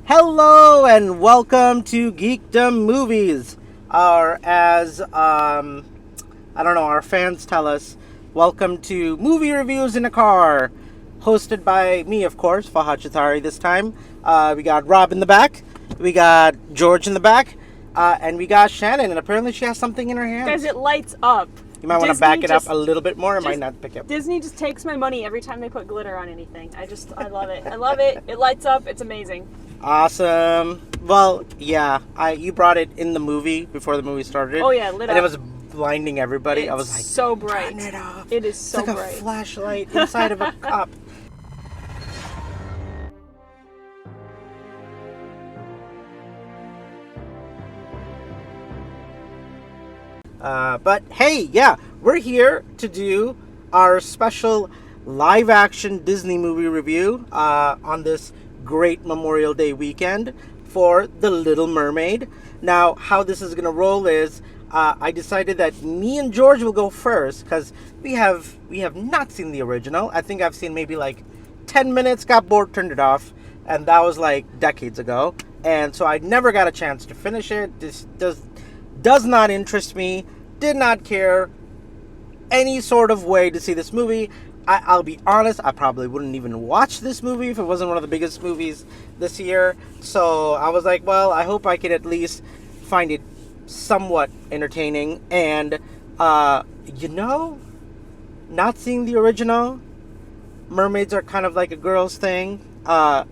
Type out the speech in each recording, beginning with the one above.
Hello and welcome to Geekdom Movies, or as I don't know, our fans tell us, welcome to Movie Reviews in a Car, hosted by me, of course, Fahad this time. We got Rob in the back, we got George in the back, and we got Shannon, and apparently she has something in her hand. Guys, it lights up. You might want to back it up a little bit more, it might not pick up. Disney just takes my money every time they put glitter on anything. I love it. I love it. It lights up. It's amazing. Awesome. Well, yeah, you brought it in the movie before the movie started. Oh yeah, lit up. And it was blinding everybody. It's I was like, so bright. turn it off. It is so it's like bright. a flashlight inside of a cup. But hey, yeah, we're here to do our special live-action Disney movie review on this great Memorial Day weekend for The Little Mermaid. Now, how this is going to roll is I decided that me and George will go first because we have not seen the original. I think I've seen maybe like 10 minutes, got bored, turned it off, and that was like decades ago. And so I never got a chance to finish it. This does not interest me. Did not care any sort of way to see this movie. I'll be honest, I probably wouldn't even watch this movie if it wasn't one of the biggest movies this year. So I was like, well, I hope I could at least find it somewhat entertaining. And, not seeing the original, mermaids are kind of like a girl's thing. I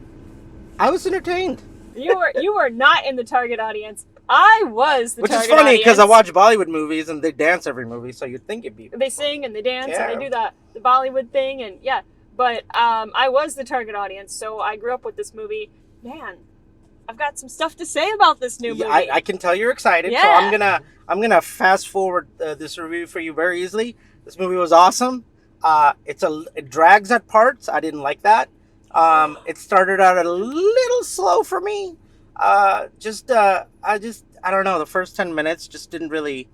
was entertained. You were not in the target audience. I was the Which target is funny because I audience. watch Bollywood movies and they dance every movie, so you'd think it'd be. They sing and they dance Yeah. and they do the Bollywood thing and yeah. But I was the target audience, so I grew up with this movie. Man, I've got some stuff to say about this new movie. I can tell you're excited, so Yeah. I'm gonna fast forward this review for you very easily. This movie was awesome. It drags at parts. I didn't like that. It started out a little slow for me. I don't know. The first 10 minutes just didn't really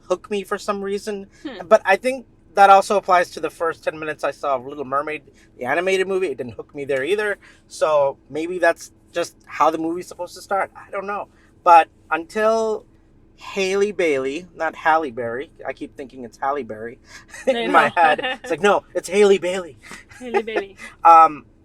hook me for some reason. But I think that also applies to the first 10 minutes I saw of Little Mermaid, the animated movie. It didn't hook me there either. So maybe that's just how the movie's supposed to start. I don't know. But until Haley Bailey, not Halle Berry. I keep thinking it's Halle Berry in my head. It's like, no, it's Haley Bailey. Haley Bailey.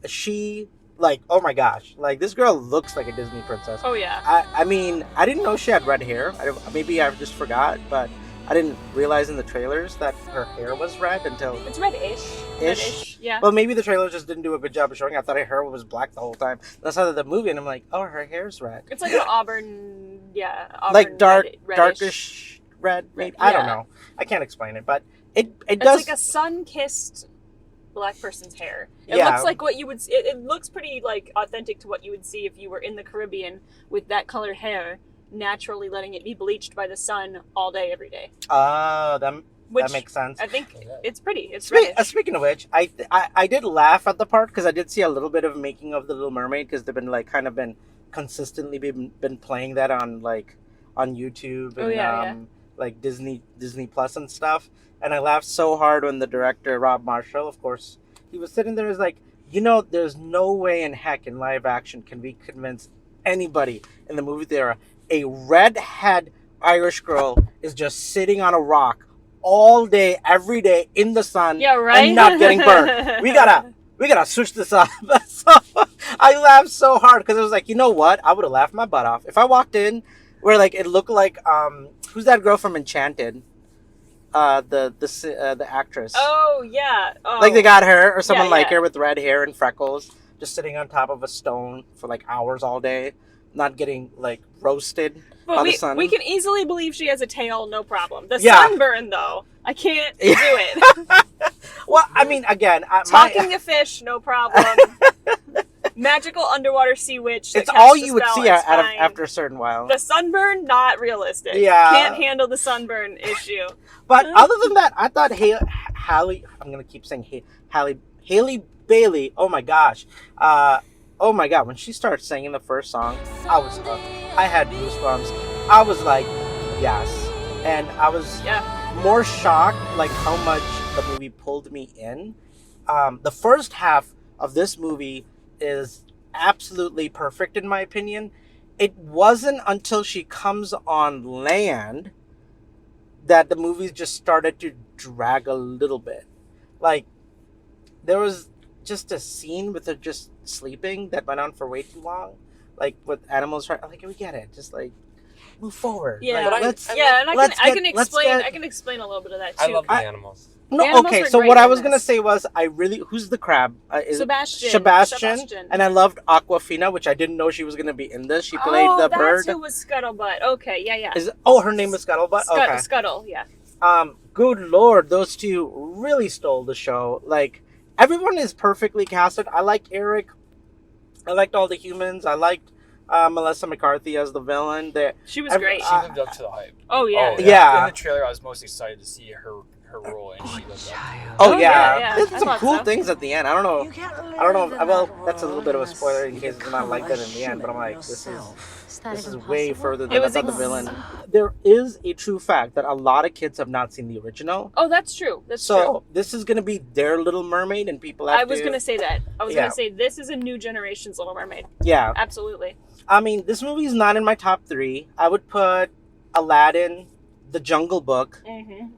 She, like, oh my gosh. Like, this girl looks like a Disney princess. Oh yeah. I mean, I didn't know she had red hair. Maybe I just forgot, but I didn't realize in the trailers that her hair was red until... It's red-ish. Yeah. Well, maybe the trailers just didn't do a good job of showing. I thought her hair was black the whole time. Then I saw the movie and I'm like, oh, her hair's red. It's like an auburn, like reddish. darkish red, maybe. Yeah. I don't know. I can't explain it, but it It's does... like a sun-kissed black person's hair. It Yeah. looks like what you would. It looks pretty like authentic to what you would see if you were in the Caribbean with that colored hair, naturally letting it be bleached by the sun all day, every day. that Which makes sense. I think it's pretty. It's reddish. Speaking of which, I did laugh at the part because I did see a little bit of making of the Little Mermaid because they've been consistently been playing that on YouTube and like Disney Plus and stuff. And I laughed so hard when the director Rob Marshall, of course, he was sitting there, is like, there's no way in heck in live action can we convince anybody in the movie theater a redhead Irish girl is just sitting on a rock all day, every day in the sun, and not getting burned. We gotta switch this up. So I laughed so hard because it was like, you know what? I would have laughed my butt off if I walked in where like it looked like who's that girl from Enchanted? The actress. Oh yeah. Oh. Like they got her or someone like yeah. her with red hair and freckles, just sitting on top of a stone for like hours all day, not getting like roasted by the sun. We can easily believe she has a tail, no problem. The Yeah. sunburn though, I can't do it. Well, I mean, again, Talking to fish, no problem. Magical underwater sea witch. It's all you would see after a certain while. The sunburn, not realistic. Yeah. Can't handle the sunburn issue. But other than that, I thought Halle. I'm gonna keep saying Haley Bailey. Oh my gosh. Oh my god. When she started singing the first song, I was hooked. I had goosebumps. I was like, yes. And I was more shocked, like how much the movie pulled me in. The first half of this movie is absolutely perfect in my opinion. It wasn't until she comes on land that the movies just started to drag a little bit. Like, there was just a scene with her just sleeping that went on for way too long. Like, with animals, like, we get it. Just, like, move forward. Yeah, Like, and I can get. explain a little bit of that too. I love the animals. The No, animals okay. were So great what I in was gonna this. say was who's the crab? Is it Sebastian. Sebastian, and I loved Aquafina, which I didn't know she was gonna be in this. She played the bird. That's who was Scuttlebutt. Okay, yeah. Her name is Scuttlebutt. Okay. Scuttle, yeah. Good lord, those two really stole the show. Like, everyone is perfectly casted. I like Eric. I liked all the humans. I liked Melissa McCarthy as the villain. She was great. She lived up to the hype. Oh yeah. Yeah. In the trailer, I was most excited to see her role, and she lived up to it. Oh yeah. yeah. There's I some thought cool so. things at the end. I don't know. Well, that's a little bit of a spoiler in case it's not like that in the end. But I'm like, this is way further than I thought the villain. There is a true fact that a lot of kids have not seen the original. Oh, that's true. That's true. So this is gonna be their Little Mermaid, and people have I was gonna say that. I was gonna say this is a new generation's Little Mermaid. Yeah. Absolutely. I mean, this movie is not in my top 3. I would put Aladdin, The Jungle Book,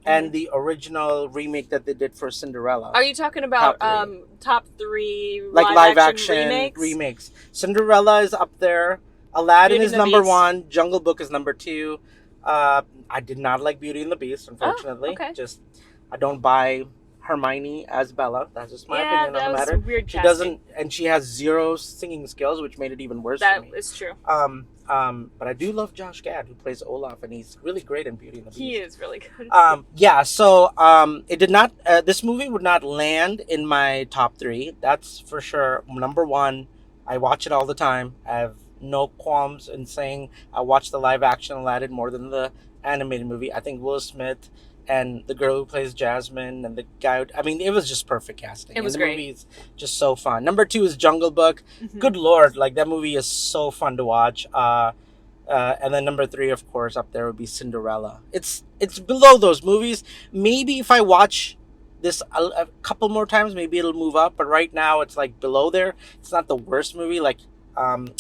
and the original remake that they did for Cinderella. Are you talking about top 3 like live action remakes? Cinderella is up there. Aladdin is number 1. Jungle Book is number 2. I did not like Beauty and the Beast, unfortunately. Oh, okay. Just I don't buy Hermione as Bella. That's just my opinion on the matter. Weird she casting. doesn't, and she has 0 singing skills, which made it even worse for me. That is true. But I do love Josh Gad, who plays Olaf, and he's really great in Beauty and the Beast. He is really good. Yeah. So, it did not. This movie would not land in my top 3. That's for sure. Number 1. I watch it all the time. I have no qualms in saying I watch the live action Aladdin more than the animated movie. I think Will Smith and the girl who plays Jasmine and the guy. I mean, it was just perfect casting. It was and the great. movie is just so fun. Number 2 is Jungle Book. Good lord, like that movie is so fun to watch. And then number 3, of course, up there would be Cinderella. It's below those movies. Maybe if I watch this a couple more times, maybe it'll move up. But right now, it's like below there. It's not the worst movie. Like,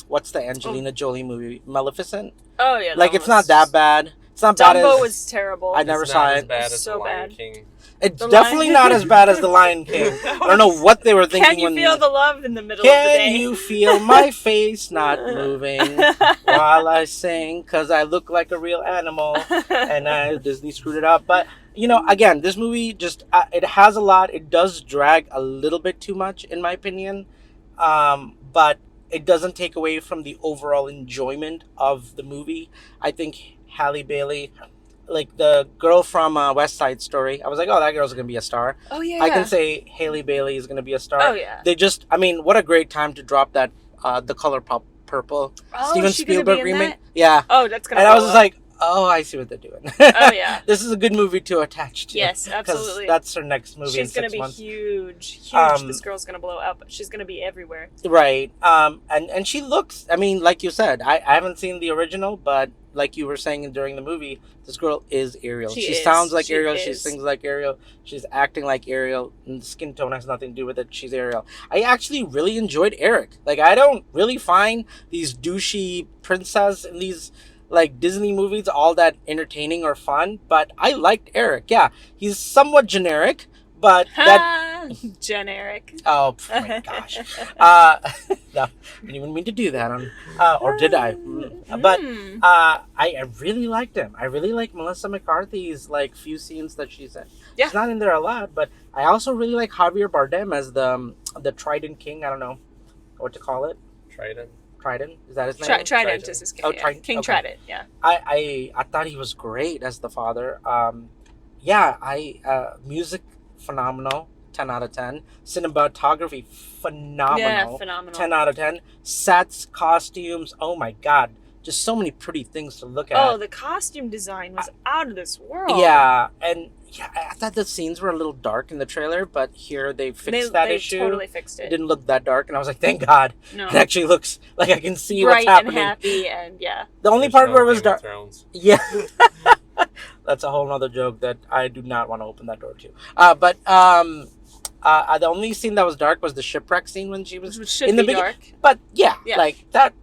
what's the Angelina Jolie movie? Maleficent. Oh yeah. Like, it's not that bad. It's not bad Dumbo as... was terrible. I never saw it. As bad as So The Lion bad. King. It's definitely not as bad as The Lion King. I don't know what they were thinking. Can you when feel the love in the middle of the day? Can you feel my face not moving while I sing? Because I look like a real animal. And Disney screwed it up. But, again, this movie just, it has a lot. It does drag a little bit too much, in my opinion. But it doesn't take away from the overall enjoyment of the movie. I think Halle Bailey, like the girl from West Side Story, I was like, oh, that girl's going to be a star. Oh, yeah. I can say Halle Bailey is going to be a star. Oh, yeah. They just, I mean, what a great time to drop that The Color Purple Oh, Steven is she gonna Spielberg be in remake. that? Yeah. Oh, that's going to And I was just like, oh, I see what they're doing. Oh, yeah. This is a good movie to attach to. Yes, 'cause absolutely. That's her next movie in She's going 6 to be months. huge. This girl's going to blow up. She's going to be everywhere. Right. And she looks, I mean, like you said, I haven't seen the original, but like you were saying during the movie, this girl is Ariel. She sounds like Ariel. She sings like Ariel. She's acting like Ariel. And the skin tone has nothing to do with it. She's Ariel. I actually really enjoyed Eric. Like, I don't really find these douchey princess in these like Disney movies all that entertaining or fun, but I liked Eric. Yeah, he's somewhat generic, but that generic. Oh my gosh. No, I didn't even mean to do that. Or did I? But I really liked him. I really like Melissa McCarthy's like few scenes that she's in. Yeah. She's not in there a lot, but I also really like Javier Bardem as the Trident King. I don't know what to call it. Trident. Is that his name? Trident is his king. Oh, Trident. King Okay. Trident, yeah. I thought he was great as the father. Music phenomenal. 10 out of 10. Cinematography phenomenal. Yeah, phenomenal. 10 out of 10. Sets, costumes, oh my god. Just so many pretty things to look at. Oh, the costume design was out of this world. Yeah, and I thought the scenes were a little dark in the trailer, but here they fixed that issue. They totally fixed it. It didn't look that dark, and I was like, thank God. No. It actually looks like I can see bright what's happening. and happy, and yeah. The only part where it was dark. Thrones. Yeah. That's a whole nother joke that I do not want to open that door to. The only scene that was dark was the shipwreck scene when she was Which should in the be beginning. dark. But yeah, Yeah. like that.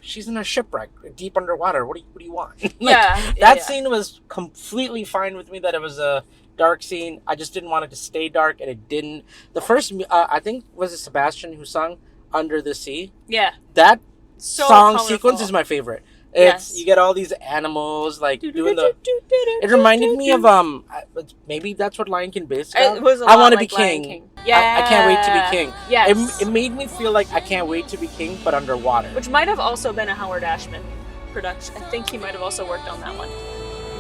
She's in a shipwreck, deep underwater. What do you want? Like, Yeah. that scene was completely fine with me. That it was a dark scene. I just didn't want it to stay dark, and it didn't. The first, I think, was it Sebastian who sung "Under the Sea"? Yeah. That So song colorful. sequence is my favorite. Yes. You get all these animals like doing the. It reminded me of maybe that's what Lion King based on. It was a I lot Want to like Be Lion King. Yeah. I can't wait to be king. Yes. It made me feel like I can't wait to be king, but underwater. Which might have also been a Howard Ashman production. I think he might have also worked on that one.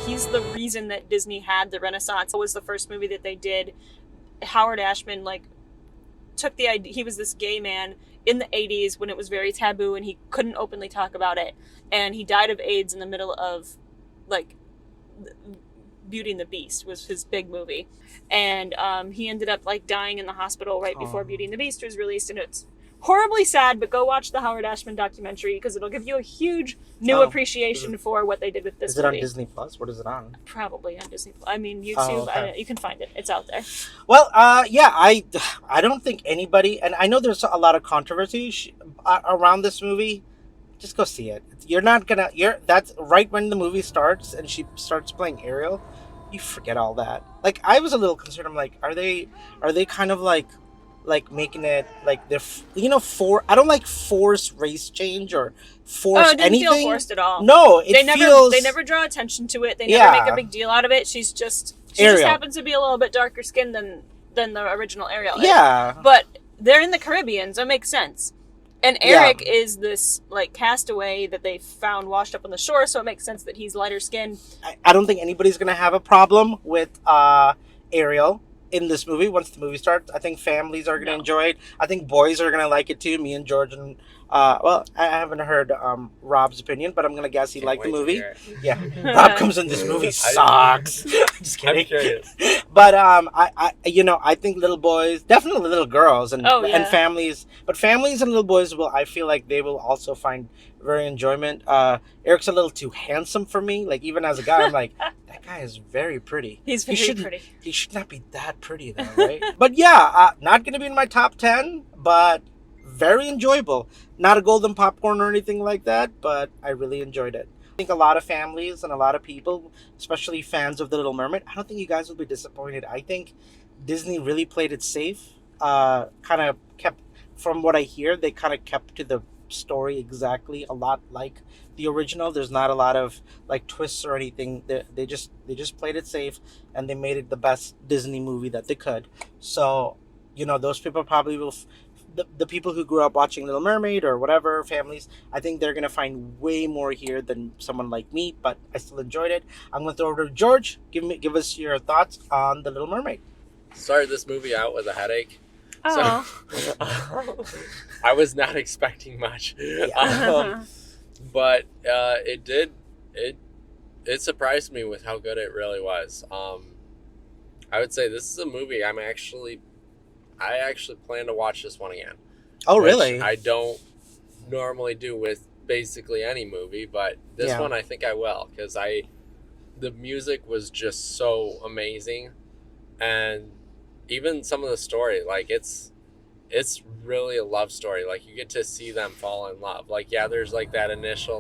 He's the reason that Disney had the Renaissance. It was the first movie that they did. Howard Ashman took the idea. He was this gay man in the 80s when it was very taboo and he couldn't openly talk about it, and he died of AIDS in the middle of Beauty and the Beast was his big movie, and he ended up dying in the hospital right before Beauty and the Beast was released, and it's horribly sad. But go watch the Howard Ashman documentary because it'll give you a huge new appreciation for what they did with this. Is it movie. on Disney Plus? What is it on? Probably on Disney. I mean, YouTube. Okay. You can find it. It's out there. Well, yeah, I don't think anybody, and I know there's a lot of controversy around this movie. Just go see it. That's right when the movie starts and she starts playing Ariel. You forget all that. Like, I was a little concerned. I'm like, are they kind of like making it like they're I don't like forced race change or force it didn't anything. feel forced at all. No, They never draw attention to it. They never make a big deal out of it. She just happens to be a little bit darker skinned than the original Ariel. Yeah. But they're in the Caribbean, so it makes sense. And Eric is this castaway that they found washed up on the shore, so it makes sense that he's lighter skinned. I don't think anybody's gonna have a problem with Ariel in this movie once the movie starts. I think families are gonna enjoy it. I think boys are gonna like it too. Me and George and I haven't heard Rob's opinion, but I'm gonna guess he liked the movie. Yeah, Rob comes in, this movie sucks. Just kidding. I'm curious. But I think little boys, definitely little girls, and families, but families and little boys I feel like they will also find very enjoyment. Eric's a little too handsome for me. Like, even as a guy, I'm like, that guy is very pretty. He's very pretty. He should not be that pretty though, right? But yeah, not gonna be in my top 10, but very enjoyable. Not a golden popcorn or anything like that, but I really enjoyed it. I think a lot of families and a lot of people, especially fans of The Little Mermaid, I don't think you guys will be disappointed. I think Disney really played it safe. Kind of kept, from what I hear, they kind of kept to the story exactly, a lot like the original. There's not a lot of twists or anything. They just played it safe, and they made it the best Disney movie that they could. So those people probably will. The people who grew up watching Little Mermaid or whatever, families, I think they're gonna find way more here than someone like me. But I still enjoyed it. I'm gonna throw it over to George. Give us your thoughts on The Little Mermaid. Started this movie out with a headache. Oh. So, I was not expecting much. Yeah. But it surprised me with how good it really was. I would say this is a movie I actually plan to watch this one again. Oh, really? I don't normally do with basically any movie, but this one I think I will, because the music was just so amazing, and even some of the story, it's really a love story. You get to see them fall in love. There's that initial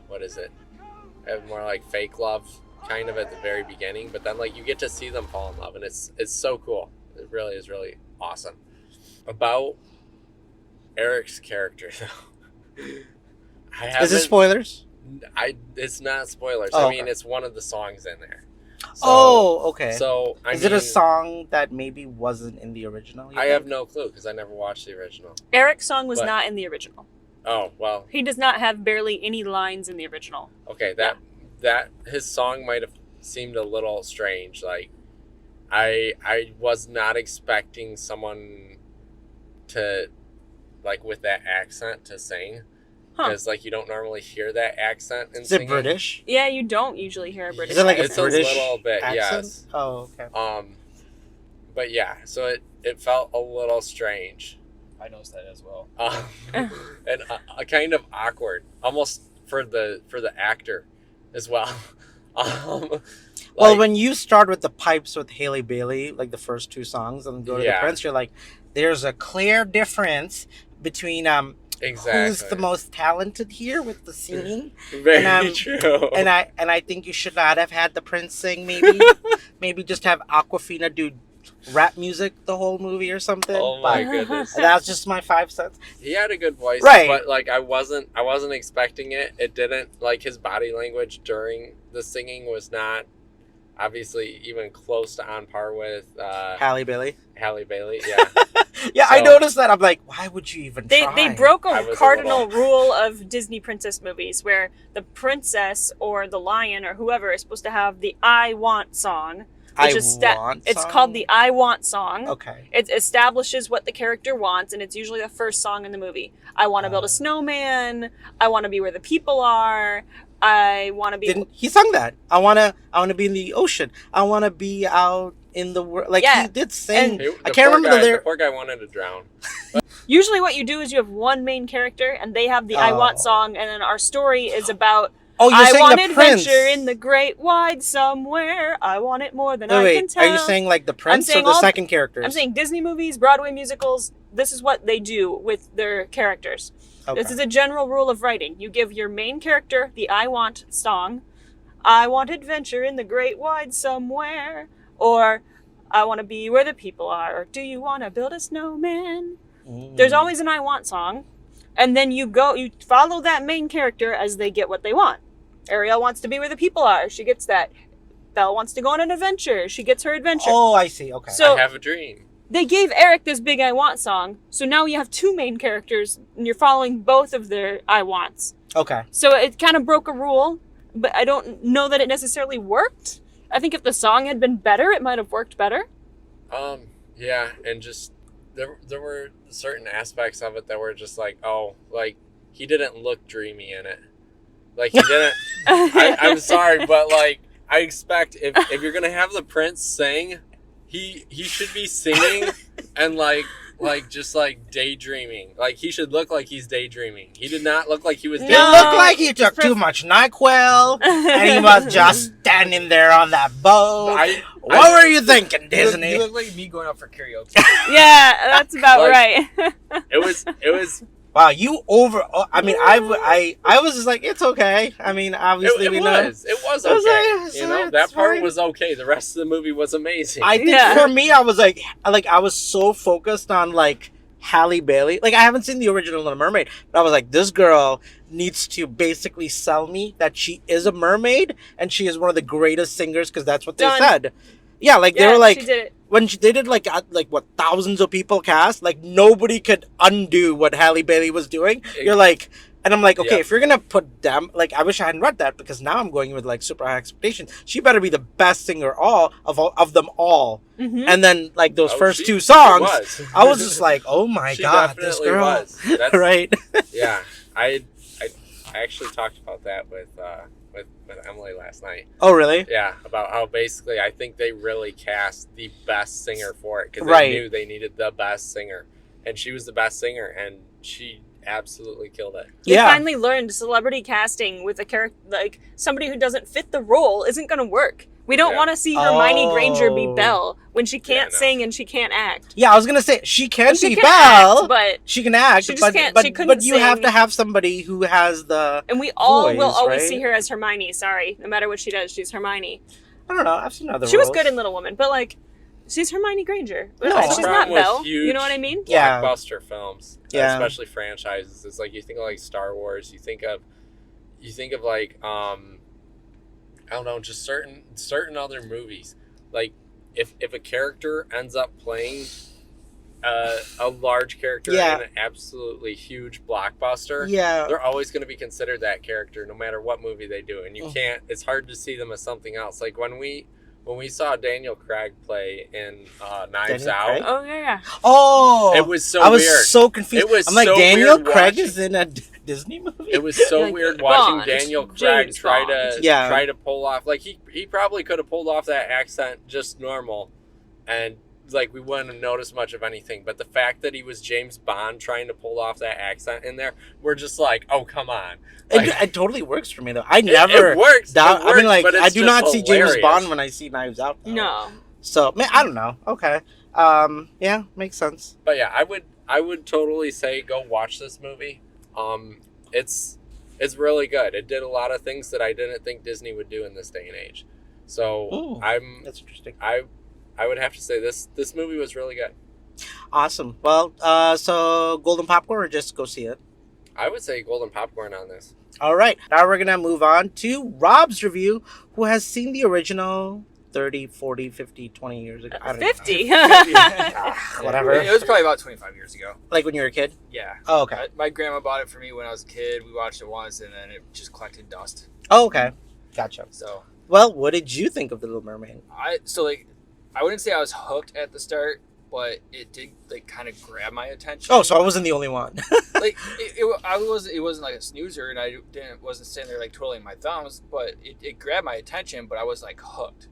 what is it? More fake love kind of at the very beginning, but then you get to see them fall in love, and it's so cool. It really is really awesome. About Eric's character though, is it spoilers? It's not spoilers. Oh, I mean, okay. it's one of the songs in there. So, okay. So is it a song that maybe wasn't in the original? I have no clue because I never watched the original. Eric's song was not in the original. Oh, well. He does not have barely any lines in the original. Okay, that his song might have seemed a little strange. I was not expecting someone to with that accent to sing, because you don't normally hear that accent in singing. Is it British? Yeah, you don't usually hear a British. Is it like it's a British a little bit? accent? Yes. Oh, okay. But yeah, so it felt a little strange. I noticed that as well. And a kind of awkward, almost for the actor as well. Well, when you start with the pipes with Hailey Bailey, like the first 2 songs, and go to the Prince, you're like, there's a clear difference between who's the most talented here with the singing. Very true. And I think you should not have had the Prince sing. Maybe just have Aquafina do rap music the whole movie or something. Oh my goodness. That's just my 5 cents. He had a good voice, right? But like I wasn't expecting it. It didn't, like, his body language during the singing was not obviously even close to on par with Halle Bailey. Yeah. Yeah, so, I noticed that. I'm like, why would you even try? They broke a cardinal rule of Disney princess movies where the princess or the lion or whoever is supposed to have the I Want song. It's called the I Want song. Okay. It establishes what the character wants, and it's usually the first song in the movie. I want to build a snowman. I want to be where the people are. I want to be. He sung that. I want to be in the ocean. I want to be out in the world. Like, he did sing. I can't remember the lyrics. The poor guy wanted to drown. Usually, what you do is you have one main character, and they have the I Want song, and then our story is about. Oh, you're saying want the Prince. Adventure in the great wide somewhere. I want it more than I can tell. Are you saying like the Prince or the second characters? I'm saying Disney movies, Broadway musicals. This is what they do with their characters. Okay. This is a general rule of writing. You give your main character the I Want song. I want adventure in the great wide somewhere. Or I want to be where the people are. Or do you want to build a snowman? There's always an I Want song. And then you follow that main character as they get what they want. Ariel wants to be where the people are. She gets that. Belle wants to go on an adventure. She gets her adventure. Oh, I see. Okay. So I have a dream. They gave Eric this big I Want song. So now you have 2 main characters and you're following both of their I Wants. Okay. So it kind of broke a rule, but I don't know that it necessarily worked. I think if the song had been better, it might have worked better. Yeah, and just there were certain aspects of it that were just like, oh, like he didn't look dreamy in it. Like he didn't. I'm sorry, but like I expect if you're gonna have the Prince sing, he should be singing and like just like daydreaming. Like he should look like he's daydreaming. He did not look like he was. It looked like he took too much NyQuil and he was just standing there on that boat. What were you thinking, Disney? You look like me going out for karaoke. Yeah, that's about right. It was. Wow, you over. I mean, I was just like, it's okay. I mean, obviously it we was. know. It was okay. You know, that part was okay. The rest of the movie was amazing. I think for me, I was like I was so focused on like Halle Bailey. Like I haven't seen the original Little Mermaid, but I was like, this girl needs to basically sell me that she is a mermaid and she is one of the greatest singers because that's what they said. Yeah, like they were like they did like what thousands of people cast, like nobody could undo what Halle Bailey was doing. You're like, and I'm like, okay, if you're gonna put them, like I wish I hadn't read that because now I'm going with like super high expectations. She better be the best singer of them all. Mm-hmm. And then like those first 2 songs, I was just like, oh my god, this girl, was. Right? Yeah, I actually talked about that with Emily last night. Oh, really? Yeah, about how basically I think they really cast the best singer for it because they knew they needed the best singer, and she was the best singer, and she absolutely killed it. We finally learned celebrity casting with a character like somebody who doesn't fit the role isn't going to work. We don't want to see Hermione Granger be Belle when she can't sing and she can't act. Yeah, I was gonna say she can be Belle, but she can act. She just can't. But you have to have somebody who has the. And we all will always see her as Hermione. Sorry, no matter what she does, she's Hermione. I don't know. I've seen other. She was good in Little Woman, but like, she's Hermione Granger. No, she's not Belle. You know what I mean? Yeah. Blockbuster films, especially franchises. It's like you think of like Star Wars. You think of like I don't know, just certain other movies. Like if a character ends up playing a large character in an absolutely huge blockbuster, they're always going to be considered that character no matter what movie they do, and you can't. It's hard to see them as something else. Like when we saw Daniel Craig play in Knives Out. Oh yeah. Oh, it was so weird. I was weird. So confused. It was I'm like, so Daniel Craig is in a Disney movie. It was so weird watching Daniel Craig try to pull off. Like he probably could have pulled off that accent just normal, like we wouldn't have noticed much of anything. But the fact that he was James Bond trying to pull off that accent in there, we're just like, oh, come on. Like, it totally works for me though. I never it works. doubt. It works, I mean, like, but it's I do just not see James hilarious. Bond when I see Knives Out. Though. No. So, man, I don't know. Okay. Yeah, makes sense. But yeah, I would totally say go watch this movie. It's really good. It did a lot of things that I didn't think Disney would do in this day and age. So Ooh, that's interesting. I would have to say this movie was really good. Awesome. Well, so golden popcorn or just go see it? I would say golden popcorn on this. All right. Now we're going to move on to Rob's review, who has seen the original 30, 40, 50, 20 years ago. I don't 50. know. Whatever. It was probably about 25 years ago. Like when you were a kid? Yeah. Oh, okay. My grandma bought it for me when I was a kid. We watched it once, and then it just collected dust. Oh, okay. Gotcha. So Well, what did you think of The Little Mermaid? I wouldn't say I was hooked at the start, but it did like kind of grab my attention. Oh, so I wasn't the only one. Like it wasn't like a snoozer, and I wasn't sitting there like twiddling my thumbs, but it grabbed my attention. But I was like hooked,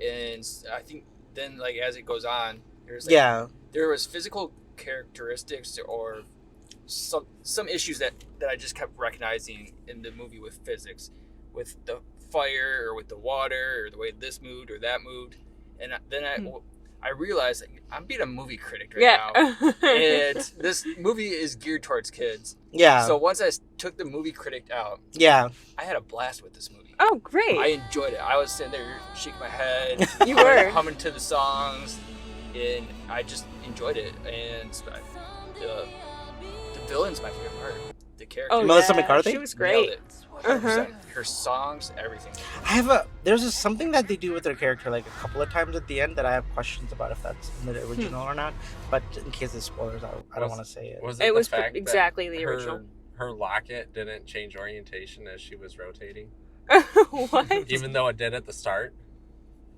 and I think then like as it goes on, there was physical characteristics or some issues that I just kept recognizing in the movie with physics, with the fire or with the water or the way this moved or that moved, and then I realized like, I'm being a movie critic now, and this movie is geared towards kids. Yeah. So once I took the movie critic out, Yeah. I had a blast with this movie. Oh, great. I enjoyed it. I was sitting there shaking my head. You were. Humming to the songs, and I just enjoyed it. And the villain's my favorite part. The character. Oh, Melissa yeah. McCarthy? She was Nailed great. it. 100%. Her songs, everything. There's something that they do with their character like a couple of times at the end that I have questions about if that's in the original or not. But in case it's spoilers, I don't want to say it. Was It the was fact exactly that the original. Her locket didn't change orientation as she was rotating, What? even though it did at the start.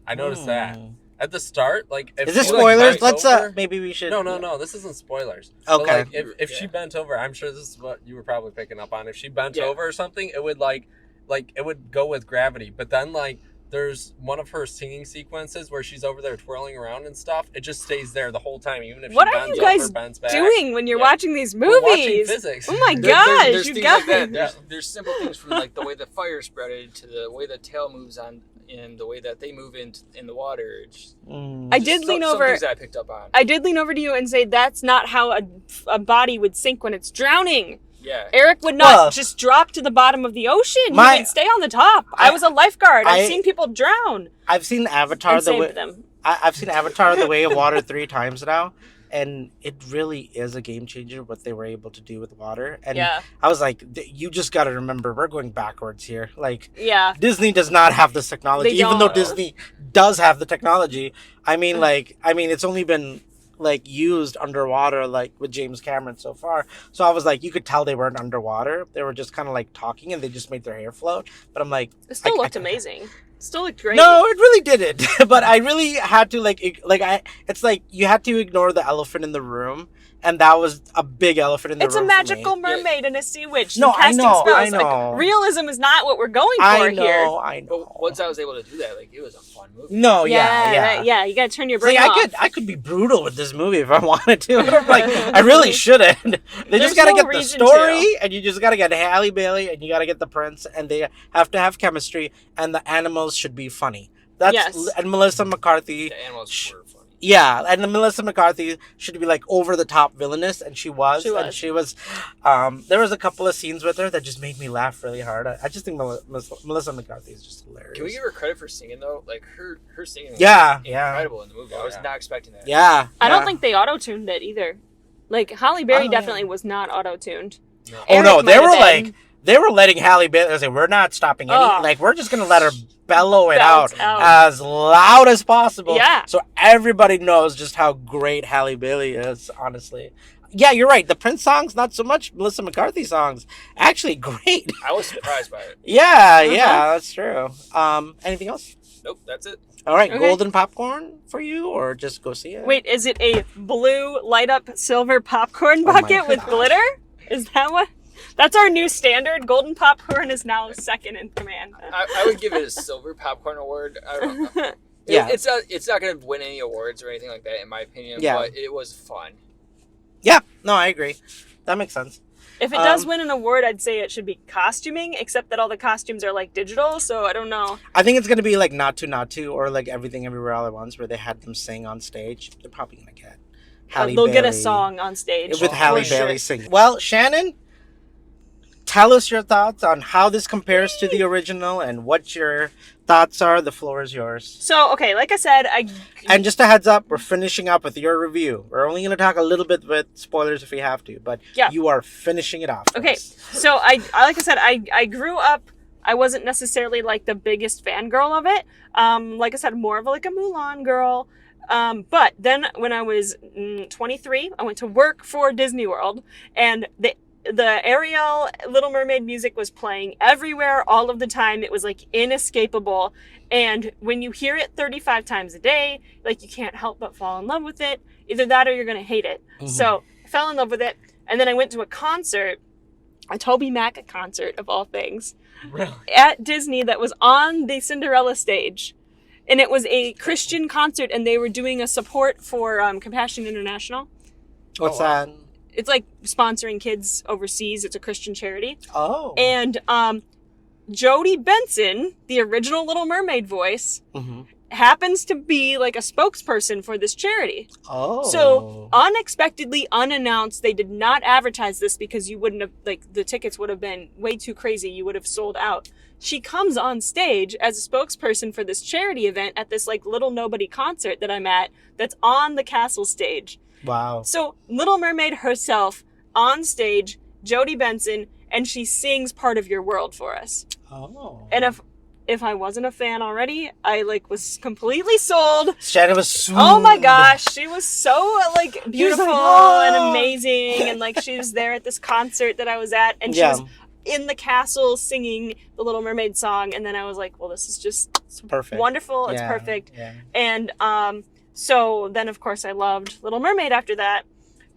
I noticed that at the start. Like, if Is this she, like, spoilers? bent Let's over- maybe we should. No, this isn't spoilers. But, Okay. like, if she bent over, I'm sure this is what you were probably picking up on. If she bent Yeah. over or something, it would like it would go with gravity. But then like there's one of her singing sequences where she's over there twirling around and stuff. It just stays there the whole time, even if What she are bends you guys over, bends back. doing when you're Yeah. watching these We're watching movies? physics. Oh my There- gosh, there's you things guys. like that. There's simple things from like the way the fire spreaded to the way the tail moves on, and the way that they move in the water. It's just, I did lean some over. things that I picked up on. I did lean over to you and say that's not how a body would sink when it's drowning. Yeah. Eric would not Well, just drop to the bottom of the ocean. He my- would stay on the top. I was a lifeguard. I've I- seen people drown I've seen Avatar and the way saved them. I've seen Avatar the Way of Water 3 times now, and it really is a game changer what they were able to do with water. And Yeah. I was like, you just got to remember we're going backwards here. Like Yeah. Disney does not have this technology, They even though don't. Disney does have the technology. I mean, it's only been like used underwater, like with James Cameron so far. So I was like, you could tell they weren't underwater. They were just kind of like talking, and they just made their hair float. But I'm like, It still looked amazing. Still looked great. no, it really didn't. But I really had to it's like you had to ignore the elephant in the room, and that was a big elephant in the It's room. a for magical me. mermaid and a sea witch. No, and casting I spells. know. Like, realism is not what we're going for I here. know. But once I was able to do that, like it was a fun movie. No, yeah. Yeah. You gotta turn your It's brain like, off. I could be brutal with this movie if I wanted to. Like I really shouldn't. They There's just gotta no get the reason story, to. and you just gotta get Halle Bailey, and you gotta get the prince, and they have to have chemistry, and the animals should be funny. That's Yes. and Melissa McCarthy. The animals were funny. Yeah, and the Melissa McCarthy should be like over the top villainous, and she was. And she was. There was a couple of scenes with her that just made me laugh really hard. I just think Melissa McCarthy is just hilarious. Can we give her credit for singing though? Like her singing was Yeah. incredible in the movie. I was Yeah. not expecting that. Yeah. I don't yeah. think they auto-tuned it either. Like, Halle Berry Oh, definitely yeah. was not auto-tuned. No. Oh no, Eric they might were have like been. they were letting Halle Bailey. They say we're not stopping any. Oh. Like we're just gonna let her bellow it out Belt out. as loud as possible. Yeah. So everybody knows just how great Halle Bailey is. Honestly. Yeah, you're right. The Prince songs, not so much. Melissa McCarthy songs, actually great. I was surprised by it. Yeah, that's true. Anything else? Nope, that's it. All right, Okay. golden popcorn for you, or just go see it? Wait, is it a blue light-up silver popcorn Oh my bucket with gosh. glitter? Is that what? That's our new standard. Golden popcorn is now second in command. I would give it a silver popcorn award. I don't know. Yeah. It's not going to win any awards or anything like that, in my opinion. Yeah. But it was fun. Yeah. No, I agree. That makes sense. If it does win an award, I'd say it should be costuming, except that all the costumes are like digital, so I don't know. I think it's gonna be like Not to, or like Everything Everywhere All at Once, where they had them sing on stage. They're probably gonna get Halle They'll get a Bailey song on stage with Halle for Bailey sure. singing. Well, Shannon, tell us your thoughts on how this compares to the original and what your thoughts are. The floor is yours. So, okay, like I said, And just a heads up, we're finishing up with your review. We're only going to talk a little bit with spoilers if we have to, but Yeah. you are finishing it off. Okay, so like I said, I grew up. I wasn't necessarily like the biggest fangirl of it. Like I said, more of like a Mulan girl. But then when I was 23, I went to work for Disney World, and the Ariel Little Mermaid music was playing everywhere all of the time. It was like inescapable. And when you hear it 35 times a day, like you can't help but fall in love with it. Either that or you're going to hate it. Mhm. So I fell in love with it. And then I went to a concert, a Toby Mac concert of all things, Really? at Disney that was on the Cinderella stage. And it was a Christian concert, and they were doing a support for Compassion International. What's Oh, wow. that? It's like sponsoring kids overseas. It's a Christian charity. Oh. And Jodie Benson, the original Little Mermaid voice, Mhm. happens to be like a spokesperson for this charity. Oh. So unexpectedly, unannounced, they did not advertise this because you wouldn't have, like, the tickets would have been way too crazy. You would have sold out. She comes on stage as a spokesperson for this charity event at this like little nobody concert that I'm at that's on the castle stage. Wow. So Little Mermaid herself on stage, Jodie Benson, and she sings Part of Your World for us. Oh. And if I wasn't a fan already, I like was completely sold. Shannon was swooned. Oh my gosh, she was so like beautiful "Oh." and amazing, and like she was there at this concert that I was at, and she Yeah. was in the castle singing the Little Mermaid song, and then I was like, well, this is just Perfect. wonderful. It's Yeah, perfect. Yeah. And so then of course I loved Little Mermaid after that.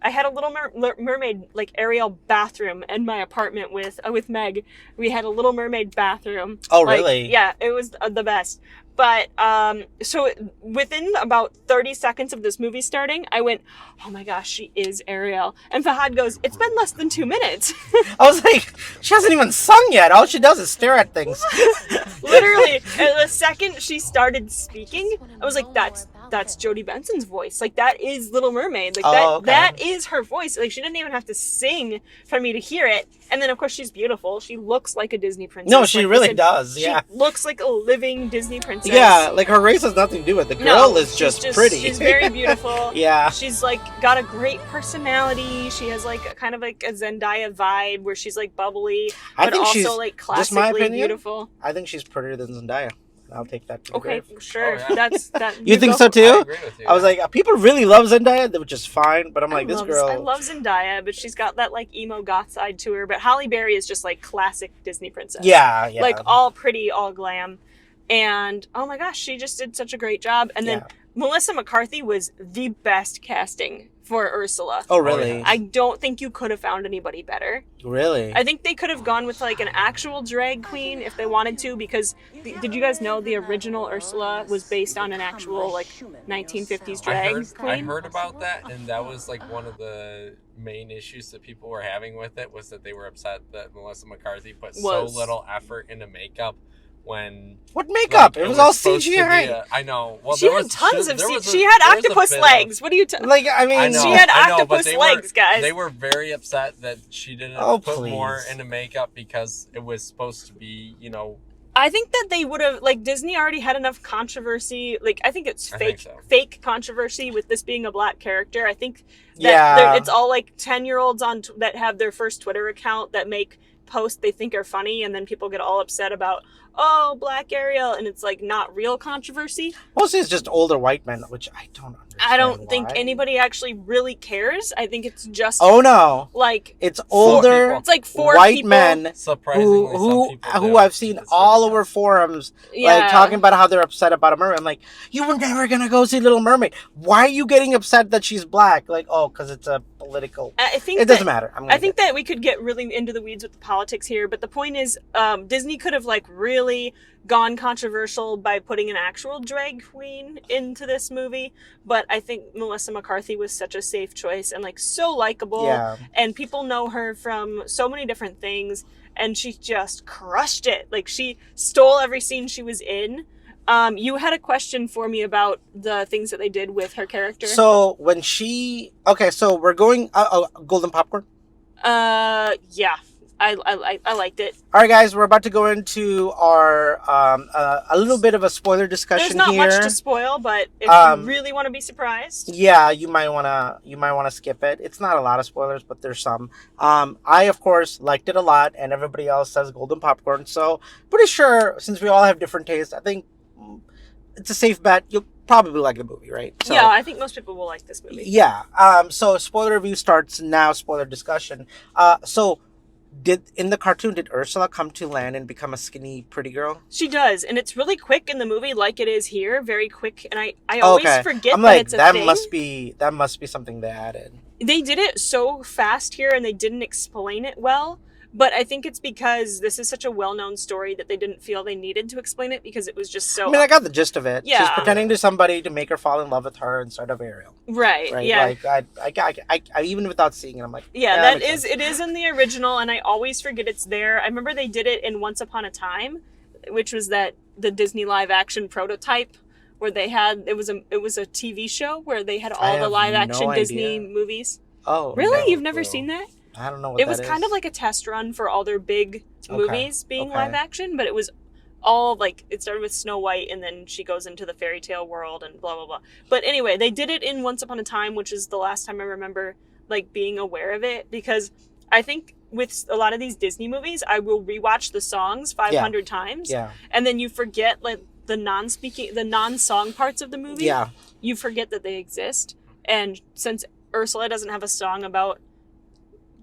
I had a Little Mermaid like Ariel bathroom in my apartment with Meg. We had a Little Mermaid bathroom. Oh, Like, really? yeah, it was the best. But so within about 30 seconds of this movie starting, I went, oh my gosh, she is Ariel. And Fahad goes, it's been less than 2 minutes. I was like, she hasn't even sung yet. All she does is stare at things. Literally. And the second she started speaking, I was like, that's Jodie Benson's voice. Like, that is Little Mermaid. Like, Oh, okay. that is her voice. Like, she didn't even have to sing for me to hear it. And then, of course, she's beautiful. She looks like a Disney princess. No, she Like, really listen, does. Yeah. She looks like a living Disney princess. Yeah, like her race has nothing to do with it. The girl is just pretty. She's very beautiful. Yeah. She's like got a great personality. She has like a kind of like a Zendaya vibe where she's like bubbly, I but think also she's like just my classically opinion. beautiful. I think she's prettier than Zendaya. I'll take that to the Okay, grave. sure. Oh, yeah. That's that. You think go so for it. too? I agree with you. I was like, people really love Zendaya, which is fine, but I'm like, this girl. I love Zendaya, but she's got that like emo goth side to her. But Halle Berry is just like classic Disney princess. Yeah, yeah. Like all pretty, all glam. And oh my gosh, she just did such a great job. And then Yeah. Melissa McCarthy was the best casting for Ursula. Oh, really? Oh, yeah. I don't think you could have found anybody better. Really? I think they could have gone with like an actual drag queen if they wanted to, because did you guys know the original Ursula was based on an actual like 1950s drag I queen? heard about that, and that was like one of the main issues that people were having with it, was that they were upset that Melissa McCarthy put so Was. little effort into makeup when What makeup? like, it was all supposed to be CGI. I know. Well, She there had was tons of there was she had there was a octopus bit of- legs. What are you talking? Like, I mean, I know, She had I know, but octopus they legs, guys. They were very upset that she didn't Oh, put please. more into makeup because it was supposed to be, you know. I think that they would have, like, Disney already had enough controversy. Like, I think it's I fake, think so. fake controversy with this being a black character. I think that Yeah. it's all like 10-year-olds on that have their first Twitter account that make posts they think are funny, and then people get all upset about, oh, Black Ariel, and it's like not real controversy. Mostly it's just older white men, which I don't understand. I don't think why. anybody actually really cares. I think it's just Oh no, like it's older people. it's like four white people. men Surprisingly, some who people do. I've seen It's all ridiculous. over forums, Yeah. like talking about how they're upset about a mermaid. I'm like, you were never gonna go see Little Mermaid. Why are you getting upset that she's black? Like, oh, oh, because it's a political. I think It doesn't matter. I think that we could get really into the weeds with the politics here, but the point is, Disney could have like really gone controversial by putting an actual drag queen into this movie, but I think Melissa McCarthy was such a safe choice and like so likable, and people know her from so many different things, and she just crushed it. Like she stole every scene she was in. You had a question for me about the things that they did with her character. So when so we're going golden popcorn. Yeah, I liked it. All right, guys, we're about to go into our a little bit of a spoiler discussion. There's not here. much to spoil, but if you really want to be surprised, yeah, you might wanna skip it. It's not a lot of spoilers, but there's some. I of course liked it a lot, and everybody else says golden popcorn. So pretty sure, since we all have different tastes, I think it's a safe bet. You'll probably like the movie, right? So, yeah, I think most people will like this movie. Yeah. So spoiler review starts now. Spoiler discussion. So in the cartoon, did Ursula come to land and become a skinny, pretty girl? She does, and it's really quick in the movie, like it is here, very quick. And I always forget I'm that like, it's a that thing. must be something they added. They did it so fast here, and they didn't explain it well. But I think it's because this is such a well-known story that they didn't feel they needed to explain it because it was just so... I mean, I got the gist of it. Yeah. She's pretending to somebody to make her fall in love with her instead of Ariel. Right, yeah. Like, I even without seeing it, I'm like... Yeah, it is in the original, and I always forget it's there. I remember they did it in Once Upon a Time, which was the Disney live-action prototype, where they had... It was a TV show where they had all the live-action Disney movies. Oh. Really? You've never seen that? I don't know what it was kind of like a test run for all their big movies being live action, but it was all like it started with Snow White and then she goes into the fairy tale world and blah blah blah. But anyway, they did it in Once Upon a Time, which is the last time I remember like being aware of it, because I think with a lot of these Disney movies, I will rewatch the songs 500 times, and then you forget like the non-song parts of the movie. Yeah, you forget that they exist, and since Ursula doesn't have a song about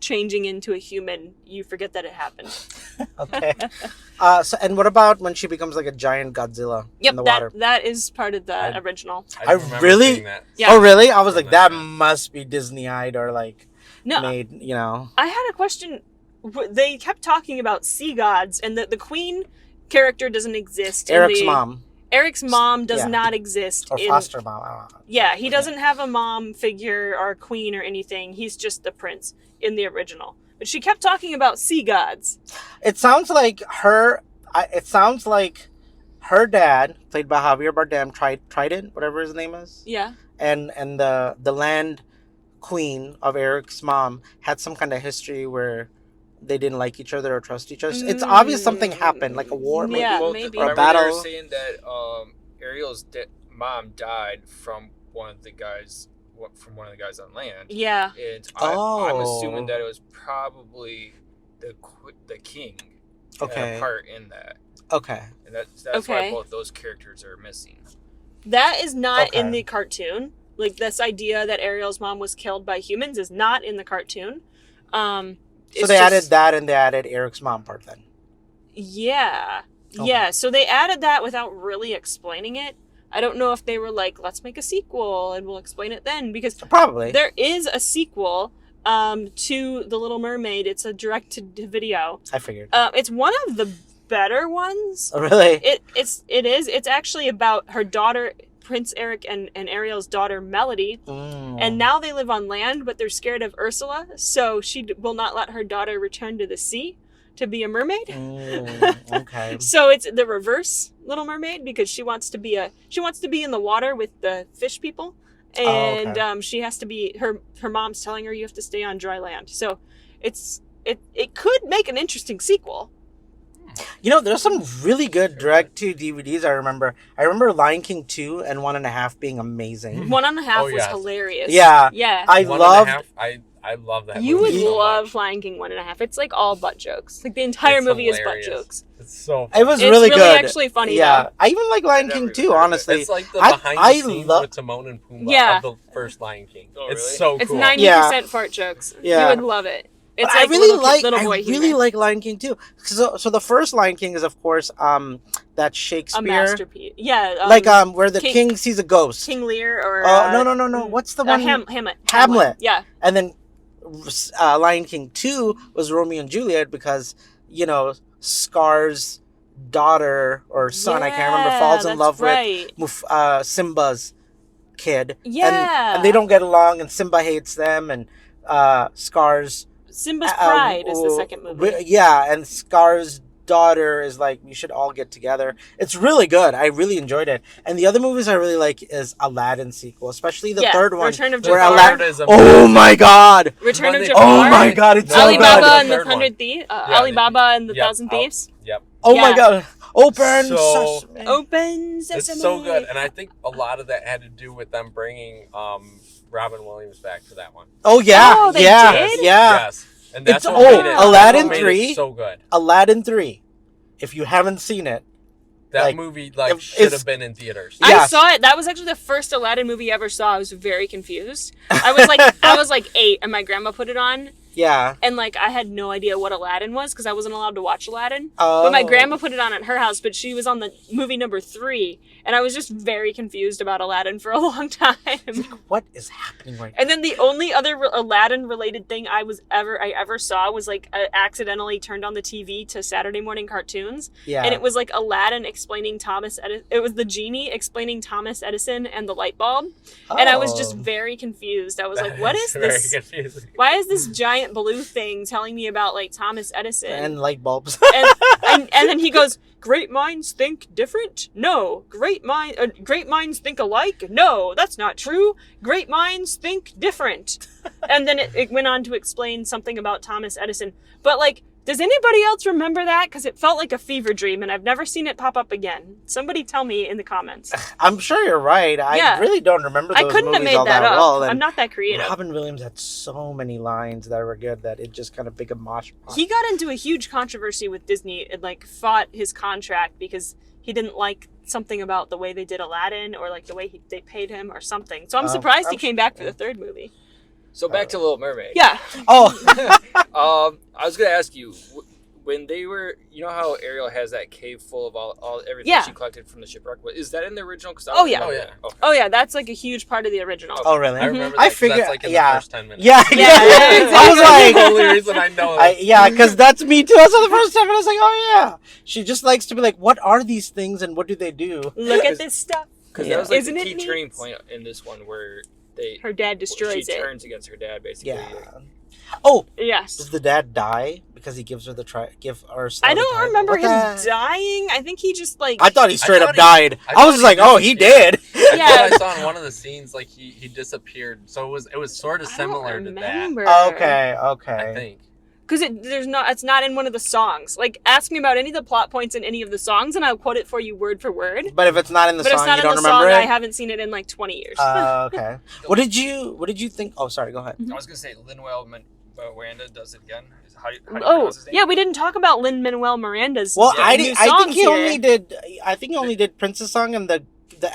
changing into a human, you forget that it happened. Okay. And what about when she becomes like a giant Godzilla in the water? That is part of the original. I really? Yeah. Oh, really? I was like, that must be Disney-eyed or like made, you know. I had a question. They kept talking about sea gods, and the queen character doesn't exist. Eric's mom. Eric's mom does not exist. Or foster mom. I don't know. Yeah, he doesn't have a mom figure or a queen or anything. He's just the prince in the original. But she kept talking about sea gods. It sounds like her dad, played by Javier Bardem, Trident, whatever his name is. Yeah. And the land queen of Eric's mom had some kind of history where they didn't like each other or trust each other. It's obvious something happened, like a war, maybe, maybe. or a battle. They were saying that Ariel's mom died from one of the guys on land. Yeah. And I'm assuming that it was probably the king. Had a part in that. Okay. And that's why both those characters are missing. That is not in the cartoon. Like, this idea that Ariel's mom was killed by humans is not in the cartoon. So they added that, and they added Eric's mom part then. Yeah. Okay. Yeah, so they added that without really explaining it. I don't know if they were like, let's make a sequel and we'll explain it then, because probably there is a sequel to The Little Mermaid. It's a direct-to-video. I figured. It's one of the better ones. Oh, really? It is. It's actually about her daughter, Prince Eric, and Ariel's daughter, Melody. And now they live on land, but they're scared of Ursula, so she will not let her daughter return to the sea to be a mermaid. Okay. So it's the reverse Little Mermaid, because she wants to be in the water with the fish people, and she has to be her mom's telling her you have to stay on dry land. So it could make an interesting sequel. You know, there's some really good direct-to DVDs. I remember Lion King 2 and 1.5 being amazing. 1.5 was hilarious. Yeah. Yeah. I love that. You would love Lion King 1.5. It's like all butt jokes. Like the entire movie is butt jokes. It's so funny. It was really good. It's actually funny. Yeah. Though. I even like Lion King 2, honestly. It's like the behind the scenes with Timon and Pumbaa of the first Lion King. Oh, it's really? so It's cool. 90% fart jokes. Yeah. You would love it. It's I like really little boy I really humor. like Lion King too. So the first Lion King is of course that A Shakespeare, masterpiece. Yeah. where the king sees a ghost. King Lear or Oh no! What's the one? Hamlet. Yeah. And then Lion King 2 was Romeo and Juliet because Scar's daughter or son, I can't remember, falls in love with Simba's kid. Yeah. And they don't get along, and Simba hates them, and Scar's Simba's Pride is the second movie. Yeah, and Scar's daughter is like, we should all get together. It's really good. I really enjoyed it. And the other movies I really like is Aladdin sequel, especially the third one. Return of where Jafar. Oh my god! Return of Jafar. Oh my god, it's so Alibaba good. and the Hundred Thieves. Alibaba and the Thousand Thieves. Yep. Oh my god. Open So- Sesame. Open Sesame. It's so good, and I think a lot of that had to do with them bringing Robin Williams back for that one. Oh yeah. Oh, they yeah. did? Yeah. Yes, and that's It's what made it. Aladdin what made it 3. so good. Aladdin 3. If you haven't seen it, That movie should it's- have been in theaters. Yeah. I saw it. That was actually the first Aladdin movie I ever saw. I was very confused. I was like 8, and my grandma put it on, yeah. and like I had no idea what Aladdin was because I wasn't allowed to watch Aladdin. But my grandma put it on at her house, but she was on the movie number 3, and I was just very confused about Aladdin for a long time. What is happening right now? And then the only other Aladdin related thing I ever saw was like I accidentally turned on the TV to Saturday morning cartoons, Yeah. and it was like Aladdin explaining Thomas Edison. It was the genie explaining Thomas Edison and the light bulb, and I was just very confused. I was like, "What is Very this? confusing. Why is this giant blue thing telling me about like Thomas Edison?" And light bulbs. and then he goes, "Great minds think different? No. Great minds think alike? No, that's not true. Great minds think different." And then it went on to explain something about Thomas Edison. But like, does anybody else remember that? Because it felt like a fever dream, and I've never seen it pop up again. Somebody tell me in the comments. I'm sure you're right. I really don't remember those I couldn't have movies made all that that up. well. I'm And not that creative. Robin Williams had so many lines that were good that it just kind of big a mosh pot. He got into a huge controversy with Disney and like fought his contract because he didn't like something about the way they did Aladdin or like the way they paid him or something. So I'm surprised he came back for the third movie. So back to Little Mermaid. Yeah. Oh, I was gonna ask you when they were, you know how Ariel has that cave full of all everything Yeah. she collected from the shipwreck. Is that in the original? Oh, yeah. Okay. Oh yeah, that's like a huge part of the original. oh really? I remember I that 'cause figured- that's like in yeah. the first 10 minutes. Yeah, Yeah, exactly. I was That's like, the only reason I know that. because that's me too. I saw the first time and I was like, oh yeah. She just likes to be like, what are these things and what do they do? Look at this stuff. Because Yeah. that was like Isn't the it key neat? turning point in this one where Her dad destroys she it. turns against her dad basically. Yeah. Oh, Yes. does the dad die because he gives her the I don't remember him What the- dying. I think he just like. I thought he straight up thought he- died. I I thought was just he like, oh, he disappeared. did. Yeah. I thought I saw in one of the scenes like he disappeared. So it was sort of I similar don't to that. remember. Okay, I okay. think. Because it's not in one of the songs. Like, ask me about any of the plot points in any of the songs, and I'll quote it for you word for word. But if it's not in the But song, it's not you in don't the remember song. I it? haven't seen it in like 20 years. Okay. What did you think? Oh, sorry, go ahead. I was gonna say Lin-Manuel Miranda does it again. How do you Oh, pronounce his name? yeah, we didn't talk about Lin-Manuel Miranda's Well, new I songs think he here. only did. I think he only did Princess song and the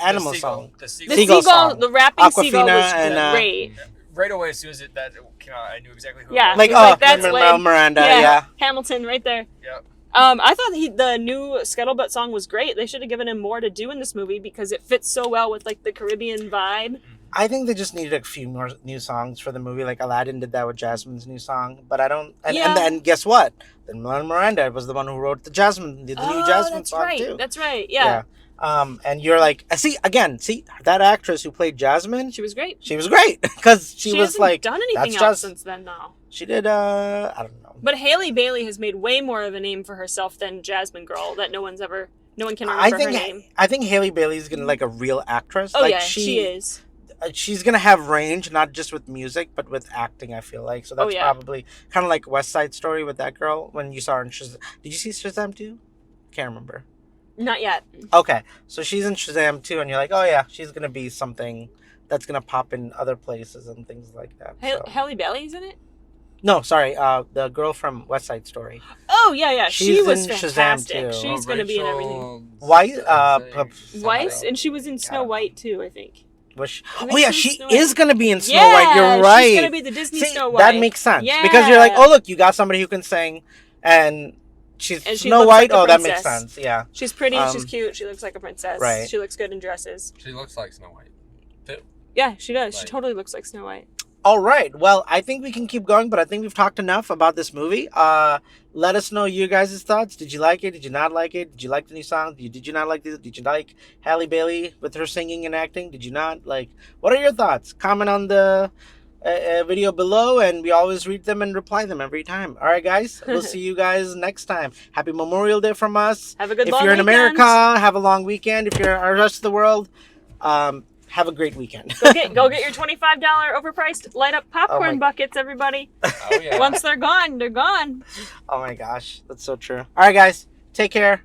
animal song. The The seagull. Seagull song. the rapping seagull Aquafina was and, great. Right away, as soon as that came out, I knew exactly who. Yeah. It was. Like, He's like, oh, that's Lin-Manuel Lin. Miranda, yeah. Hamilton right there. Yeah. I thought the new Scuttlebutt song was great. They should have given him more to do in this movie because it fits so well with like the Caribbean vibe. I think they just needed a few more new songs for the movie. Like Aladdin did that with Jasmine's new song, but I don't. And Yeah. then guess what? Then Miranda was the one who wrote the new Jasmine that's song right. too. That's right. Yeah. And you're like, see that actress who played Jasmine, She was great. she was great because she was hasn't like done anything that's else just- since then, though. she did. I don't know. But Haley Bailey has made way more of a name for herself than Jasmine Girl that no one can remember her name. I think Haley Bailey's gonna like a real actress. Oh like, yeah, she is. She's gonna have range, not just with music, but with acting. I feel like so. That's yeah. probably kind of like West Side Story with that girl when you saw her in Shazam. Did you see Shazam 2? Can't remember. Not yet. Okay, so she's in Shazam 2, and you're like, oh yeah, she's gonna be something that's gonna pop in other places and things like that. So. Haley Bailey's in it? No, sorry, the girl from West Side Story. Oh yeah. She She's was in Shazam, fantastic. too. She's gonna be in everything. Why? Weiss, and she was in Snow White too, I think. Oh yeah, she Snow is White. gonna be in Snow White. You're right. She's gonna be the Disney See, Snow White. that makes sense Yeah. because you're like, oh look, you got somebody who can sing, and she's And she Snow looks White. like a Oh, that makes princess. sense. Yeah. She's pretty. She's cute. She looks like a princess. Right. She looks good in dresses. She looks like Snow White, too. Yeah, she does. She Like- totally looks like Snow White. All right. Well, I think we can keep going, but I think we've talked enough about this movie. Let us know your guys' thoughts. Did you like it? Did you not like it? Did you like the new song? Did you not like this? Did you like Halle Bailey with her singing and acting? Did you not? Like, what are your thoughts? Comment on the video below, and we always read them and reply them every time. All right, guys. We'll see you guys next time. Happy Memorial Day from us. Have a good If long you're in weekend. America, have a long weekend. If you're the rest of the world, have a great weekend. Go get your $25 overpriced light up popcorn my- buckets, everybody. Oh, yeah. Once they're gone, they're gone. Oh my gosh, that's so true. All right, guys. Take care.